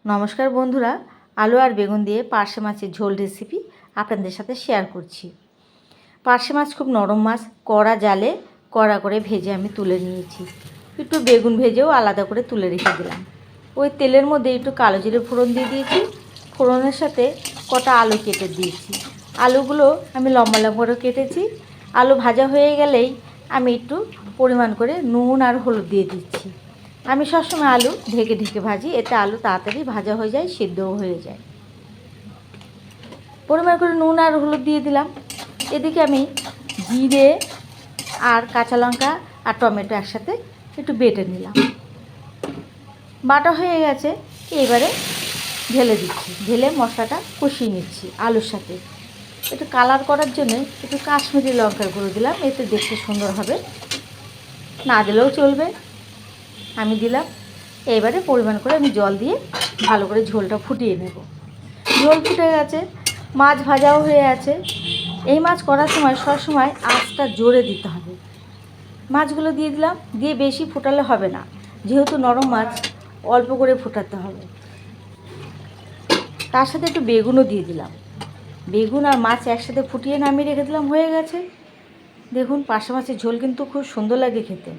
নমস্কার বন্ধুরা, আলু আর বেগুন দিয়ে পার্শে মাছের ঝোল রেসিপি আপনাদের সাথে শেয়ার করছি। পার্শে মাছ খুব নরম মাছ, কড়া জালে কড়া করে ভেজে আমি তুলে নিয়েছি। একটু বেগুন ভেজেও আলাদা করে তুলে রেখে দিলাম। ওই তেলের মধ্যে একটু কালো জিরে ফোড়ন দিয়ে দিয়েছি। ফোড়নের সাথে কটা আলু কেটে দিয়েছি। আলুগুলো আমি লম্বা লম্বা করে কেটেছি। আলু ভাজা হয়ে গেলেই আমি একটু পরিমাণ করে নুন আর হলুদ দিয়ে দিচ্ছি। আমি সবসময় আলু ঢেকে ঢেকে ভাজি, এতে আলু তাড়াতাড়ি ভাজা হয়ে যায়, সিদ্ধও হয়ে যায়। পরিমাণ করে নুন আর হলুদ দিয়ে দিলাম। এদিকে আমি জিরে আর কাঁচা লঙ্কা আর টমেটো একসাথে একটু বেটে নিলাম। বাটা হয়ে গেছে, এবারে ঢেলে দিচ্ছি। ঢেলে মশলাটা কষিয়ে নিচ্ছি আলুর সাথে। একটু কালার করার জন্য একটু কাশ্মীরি লঙ্কার গুঁড়ো দিলাম, এতে দেখতে সুন্দর হবে। না দিলেও চলবে, আমি দিলাম। এবারে পরিমাণ করে আমি জল দিয়ে ভালো করে ঝোলটা ফুটিয়ে নেব। ঝোল ফুটে গেছে, মাছ ভাজাও হয়ে আছে। এই মাছ করার সময় সবসময় আঁচটা জোরে দিতে হবে। মাছগুলো দিয়ে দিলাম, দিয়ে বেশি ফোটালে হবে না, যেহেতু নরম মাছ অল্প করে ফোটাতে হবে। তার সাথে একটু বেগুনও দিয়ে দিলাম। বেগুন আর মাছ একসাথে ফুটিয়ে নামিয়ে রেখে দিলাম, হয়ে গেছে। দেখুন পার্শে মাছের ঝোল কিন্তু খুব সুন্দর লাগে খেতে।